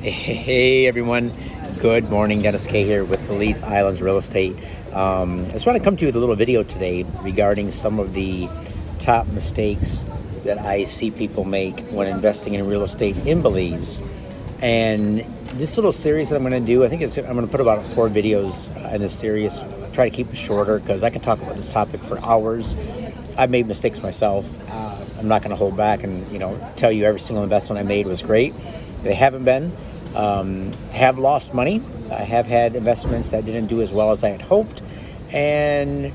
Hey everyone, good morning. Dennis K here with Belize Islands Real Estate. I just want to come to you with a little video today regarding some of the top mistakes that I see people make when investing in real estate in Belize. And this little series that I'm going to do, I'm going to put about 4 videos in this series. Try to keep it shorter because I can talk about this topic for hours. I've made mistakes myself. I'm not going to hold back and tell you every single investment I made was great. They haven't been. Have lost money. I have had investments that didn't do as well as I had hoped. And,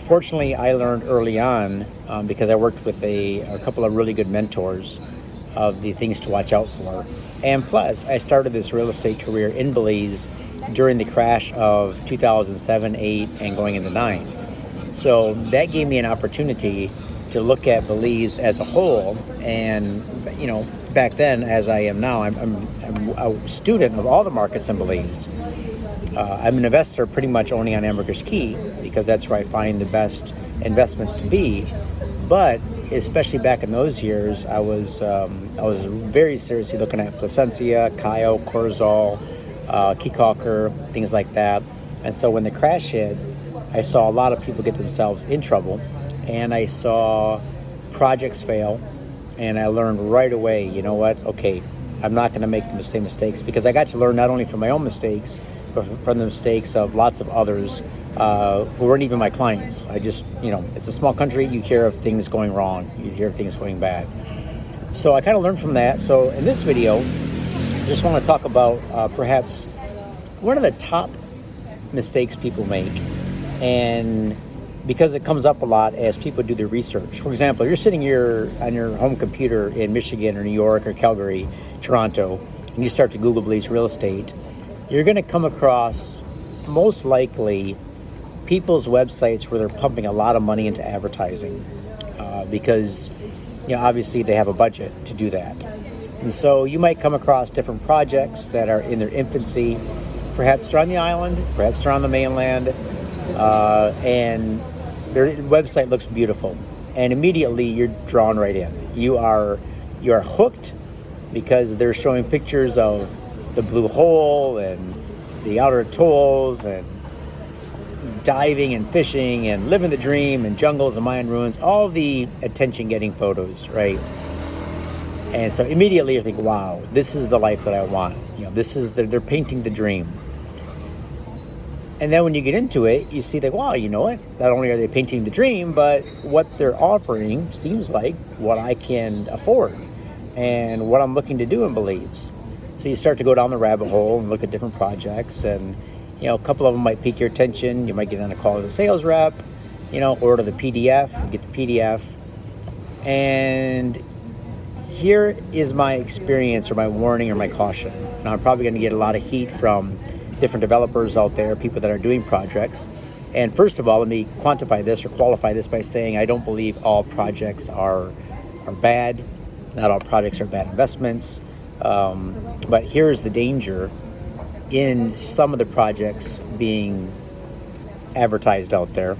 fortunately, I learned early on because I worked with a couple of really good mentors of the things to watch out for. And plus, I started this real estate career in Belize during the crash of 2007, 8, and going into 9. So that gave me an opportunity to look at Belize as a whole. And, back then, as I am now, I'm a student of all the markets in Belize. I'm an investor pretty much only on Ambergris Caye because that's where I find the best investments to be. But especially back in those years, I was very seriously looking at Placencia, Cayo, Corozal, Kickocker, things like that. And so when the crash hit, I saw a lot of people get themselves in trouble, and I saw projects fail. And I learned right away, okay, I'm not going to make the same mistakes, because I got to learn not only from my own mistakes, but from the mistakes of lots of others who weren't even my clients. It's a small country. You hear of things going wrong. You hear of things going bad. So I kind of learned from that. So in this video, I just want to talk about perhaps one of the top mistakes people make. And because it comes up a lot as people do their research. For example, you're sitting here on your home computer in Michigan or New York or Calgary, Toronto, and you start to Google Belize real estate, you're going to come across most likely people's websites where they're pumping a lot of money into advertising because obviously they have a budget to do that. And so you might come across different projects that are in their infancy. Perhaps they're on the island, perhaps they're on the mainland, and their website looks beautiful, and immediately you're drawn right in. You are hooked because they're showing pictures of the blue hole and the outer atolls and diving and fishing and living the dream and jungles and Mayan ruins, all the attention-getting photos, right? And so immediately you think, wow, this is the life that I want. They're painting the dream. And then when you get into it, you see that, wow, you know what? Not only are they painting the dream, but what they're offering seems like what I can afford and what I'm looking to do in Belize. So you start to go down the rabbit hole and look at different projects, and a couple of them might pique your attention. You might get on a call with a sales rep, order the PDF, get the PDF. And here is my experience or my warning or my caution. Now, I'm probably going to get a lot of heat from different developers out there, people that are doing projects. And first of all, let me quantify this or qualify this by saying I don't believe all projects are bad. Not all projects are bad investments. But here's the danger in some of the projects being advertised out there.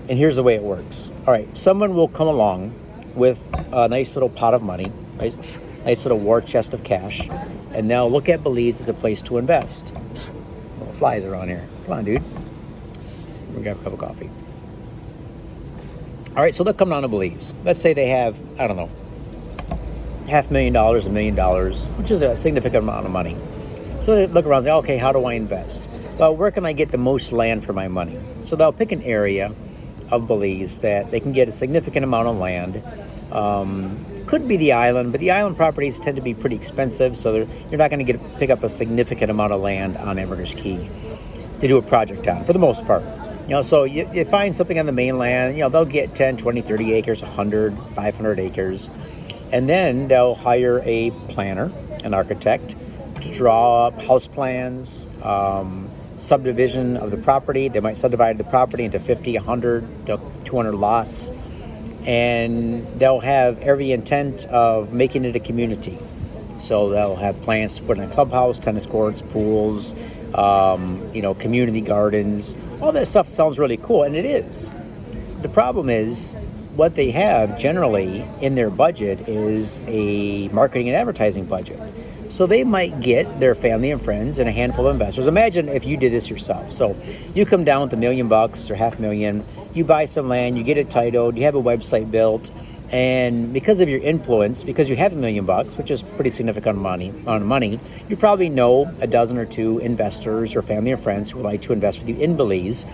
And here's the way it works. All right, someone will come along with a nice little pot of money, right? Nice little war chest of cash, and they'll look at Belize as a place to invest. Little flies around here. Come on, dude. We'll grab a cup of coffee. All right, so they'll come down to Belize. Let's say they have, I don't know, $500,000, $1 million, which is a significant amount of money. So they look around and say, okay, how do I invest? Well, where can I get the most land for my money? So they'll pick an area of Belize that they can get a significant amount of land. Could be the island, but the island properties tend to be pretty expensive, so you're not going to pick up a significant amount of land on Ambergris Caye to do a project on, for the most part. So you find something on the mainland, they'll get 10, 20, 30 acres, 100, 500 acres, and then they'll hire a planner, an architect, to draw up house plans, subdivision of the property. They might subdivide the property into 50, 100, 200 lots. And they'll have every intent of making it a community. So they'll have plans to put in a clubhouse, tennis courts, pools, community gardens. All that stuff sounds really cool, and it is. The problem is what they have generally in their budget is a marketing and advertising budget. So they might get their family and friends and a handful of investors. Imagine if you did this yourself. So you come down with $1 million or $500,000, you buy some land, you get it titled, you have a website built, and because of your influence, because you have $1 million, which is pretty significant amount of money, you probably know a dozen or two investors or family or friends who would like to invest with you in Belize.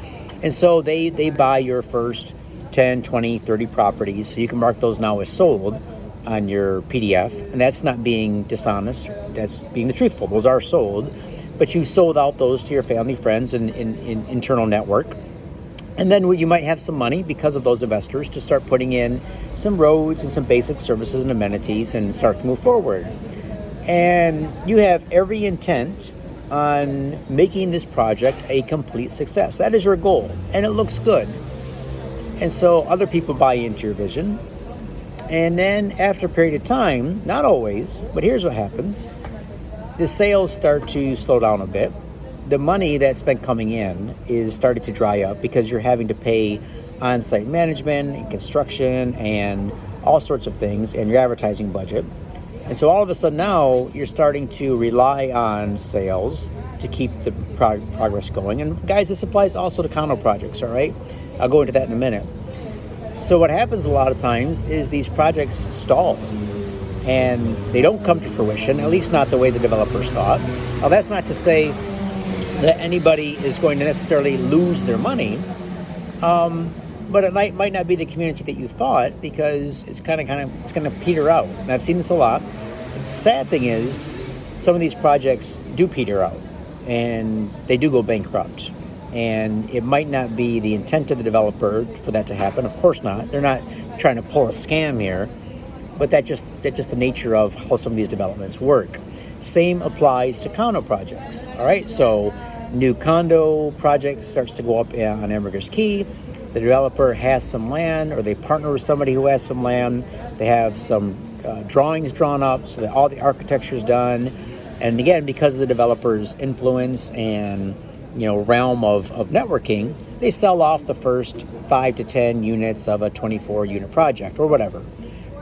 And so they buy your first 10, 20, 30 properties. So you can mark those now as sold on your PDF. And that's not being dishonest. That's being the truthful. Those are sold. But you sold out those to your family, friends, and in internal network. And then you might have some money because of those investors to start putting in some roads and some basic services and amenities and start to move forward. And you have every intent on making this project a complete success. That is your goal, and it looks good. And so other people buy into your vision. And then after a period of time, not always, but here's what happens. The sales start to slow down a bit. The money that's been coming in is starting to dry up because you're having to pay on-site management and construction and all sorts of things and your advertising budget. And so all of a sudden now you're starting to rely on sales to keep the progress going. And guys, this applies also to condo projects, all right? I'll go into that in a minute. So what happens a lot of times is these projects stall and they don't come to fruition, at least not the way the developers thought. Now that's not to say that anybody is going to necessarily lose their money, but it might not be the community that you thought, because it's going to peter out. And I've seen this a lot. The sad thing is, some of these projects do peter out, and they do go bankrupt. And it might not be the intent of the developer for that to happen. Of course not. They're not trying to pull a scam here, but that's just the nature of how some of these developments work. Same applies to condo projects. All right, so new condo project starts to go up on Ambergris Caye. The developer has some land, or they partner with somebody who has some land. They have some drawings drawn up so that all the architecture is done. And again, because of the developer's influence and realm of networking, they sell off the first 5 to 10 units of a 24-unit project or whatever,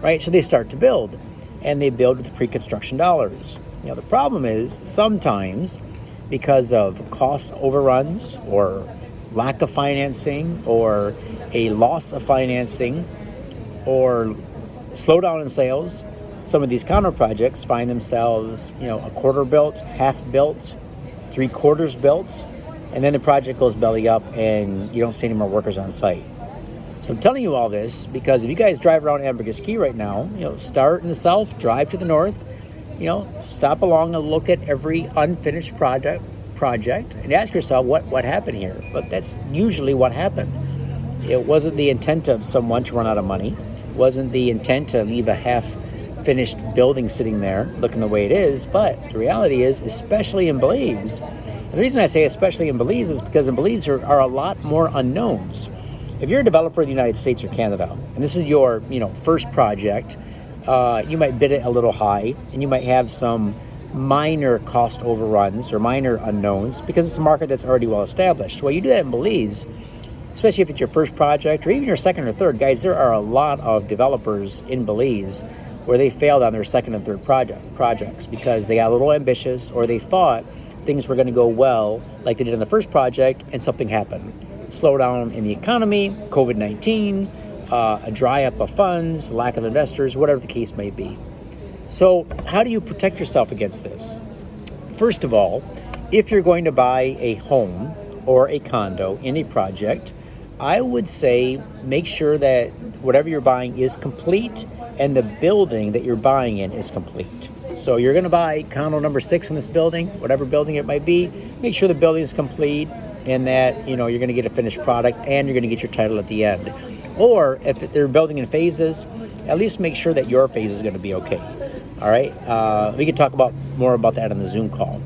right? So they start to build, and they build with pre-construction dollars. The problem is sometimes because of cost overruns or lack of financing or a loss of financing or slowdown in sales, some of these condo projects find themselves, a quarter built, half built, 3/4 built, and then the project goes belly up and you don't see any more workers on site. So I'm telling you all this because if you guys drive around Ambergris Caye right now, start in the south, drive to the north, stop along and look at every unfinished project and ask yourself what happened here. But that's usually what happened. It wasn't the intent of someone to run out of money. It wasn't the intent to leave a half-finished building sitting there looking the way it is. But the reality is, especially in Belize, and the reason I say especially in Belize is because in Belize there are a lot more unknowns. If you're a developer in the United States or Canada, and this is your first project, you might bid it a little high, and you might have some minor cost overruns or minor unknowns because it's a market that's already well established. Well, you do that in Belize, especially if it's your first project or even your second or third. Guys, there are a lot of developers in Belize where they failed on their second and third projects because they got a little ambitious, or they thought things were going to go well like they did on the first project, and something happened. Slowdown in the economy, COVID-19, a dry up of funds, lack of investors, whatever the case may be. So how do you protect yourself against this? First of all, if you're going to buy a home or a condo in a project, I would say make sure that whatever you're buying is complete and the building that you're buying in is complete. So you're going to buy condo number 6 in this building, whatever building it might be, make sure the building is complete and that you're going to get a finished product and you're going to get your title at the end. Or if they're building in phases, at least make sure that your phase is going to be okay. All right, we can talk more about that on the Zoom call.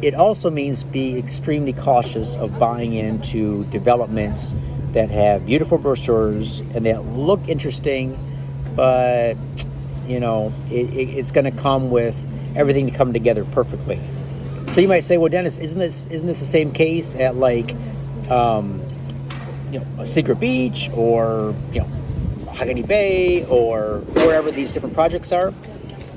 It also means be extremely cautious of buying into developments that have beautiful brochures and that look interesting, but it's going to come with everything to come together perfectly. So you might say, well, Dennis, isn't this the same case at a Secret Beach or Mahogany Bay or wherever these different projects are?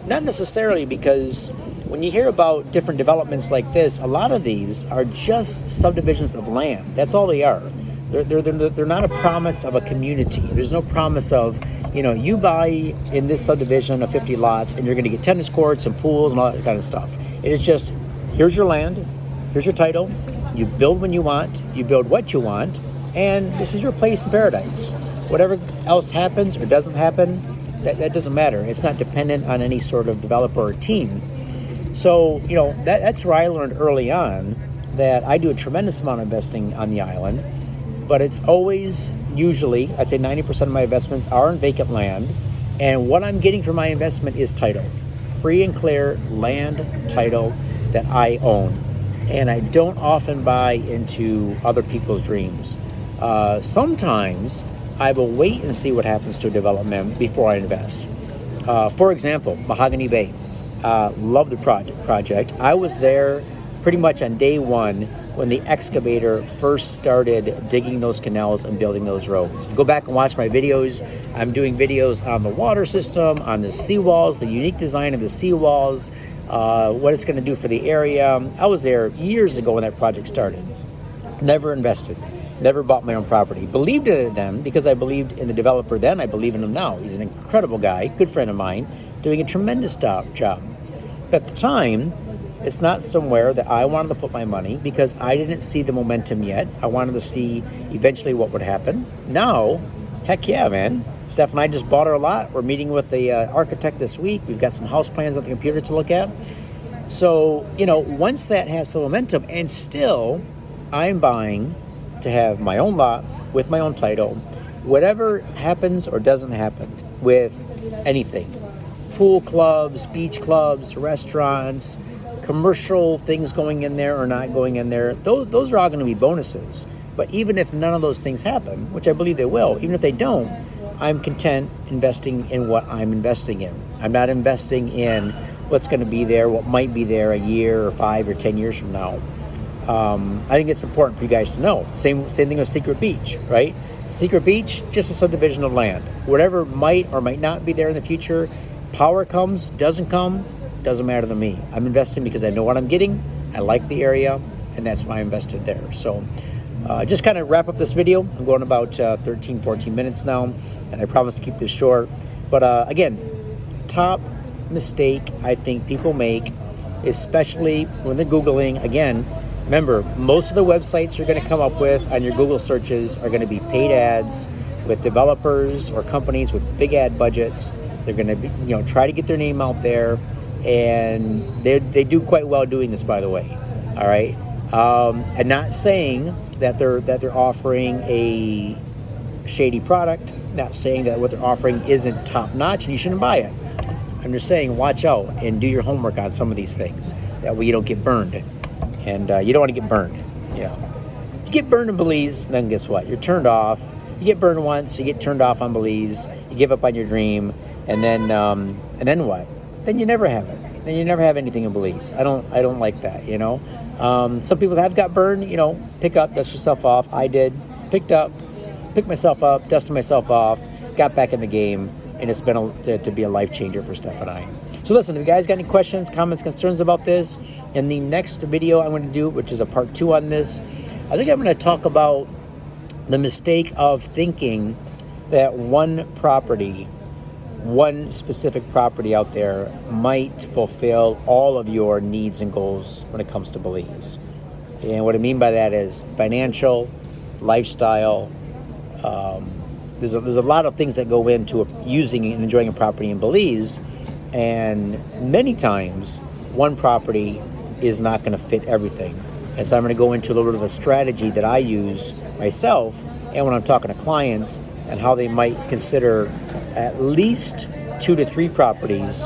Not necessarily, because when you hear about different developments like this, a lot of these are just subdivisions of land. That's all they are. They're not a promise of a community. There's no promise of, you buy in this subdivision of 50 lots and you're going to get tennis courts and pools and all that kind of stuff. It is just, here's your land, here's your title, you build when you want, you build what you want, and this is your place in paradise. Whatever else happens or doesn't happen, that doesn't matter. It's not dependent on any sort of developer or team. So, that's where I learned early on that I do a tremendous amount of investing on the island, but it's always, usually, I'd say 90% of my investments are in vacant land, and what I'm getting for my investment is title. Free and clear land title that I own. And I don't often buy into other people's dreams. Sometimes I will wait and see what happens to a development before I invest. For example, Mahogany Bay. Love the project. I was there pretty much on day one when the excavator first started digging those canals and building those roads. Go back and watch my videos. I'm doing videos on the water system, on the seawalls, the unique design of the seawalls, what it's going to do for the area. I was there years ago when that project started. Never invested. Never bought my own property. Believed in it then because I believed in the developer then. I believe in him now. He's an incredible guy, good friend of mine, doing a tremendous job. But at the time, it's not somewhere that I wanted to put my money because I didn't see the momentum yet. I wanted to see eventually what would happen. Now, heck yeah, man. Steph and I just bought our lot. We're meeting with the architect this week. We've got some house plans on the computer to look at. So, once that has some momentum, and still, I'm buying to have my own lot with my own title, whatever happens or doesn't happen with anything. Pool clubs, beach clubs, restaurants, commercial things going in there or not going in there, those are all going to be bonuses. But even if none of those things happen, which I believe they will, even if they don't, I'm content investing in what I'm investing in. I'm not investing in what's going to be there, what might be there a year or 5 or 10 years from now. I think it's important for you guys to know. Same thing with Secret Beach, right? Secret Beach, just a subdivision of land. Whatever might or might not be there in the future, power comes, doesn't come, doesn't matter to me. I'm investing because I know what I'm getting, I like the area, and that's why I invested there. So just kind of wrap up this video. I'm going about 13, 14 minutes now, and I promise to keep this short. But again, top mistake I think people make, especially when they're Googling, again, remember, most of the websites you're going to come up with on your Google searches are going to be paid ads with developers or companies with big ad budgets. They're going to be, try to get their name out there, and they do quite well doing this, by the way. All right, and not saying that they're offering a shady product. Not saying that what they're offering isn't top notch and you shouldn't buy it. I'm just saying, watch out and do your homework on some of these things. That way you don't get burned. And you don't want to get burned. You get burned in Belize, then guess what? You're turned off. You get burned once, you get turned off on Belize. You give up on your dream, and then what? Then you never have it. Then you never have anything in Belize. I don't like that. Some people have got burned. Pick up, dust yourself off. I did. Picked myself up, dusted myself off, got back in the game, and it's been to be a life changer for Steph and I. So listen, if you guys got any questions, comments, concerns about this, in the next video I'm going to do, which is a part 2 on this, I think I'm going to talk about the mistake of thinking that one specific property out there might fulfill all of your needs and goals when it comes to Belize. And what I mean by that is financial, lifestyle. There's a lot of things that go into using and enjoying a property in Belize. And many times, one property is not going to fit everything. And so I'm going to go into a little bit of a strategy that I use myself, and when I'm talking to clients, and how they might consider at least 2 to 3 properties,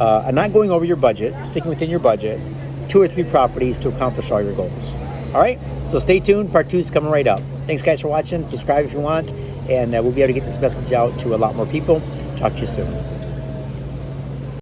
and not going over your budget, sticking within your budget, 2 or 3 properties to accomplish all your goals. All right, so stay tuned. Part 2 is coming right up. Thanks, guys, for watching. Subscribe if you want, and we'll be able to get this message out to a lot more people. Talk to you soon.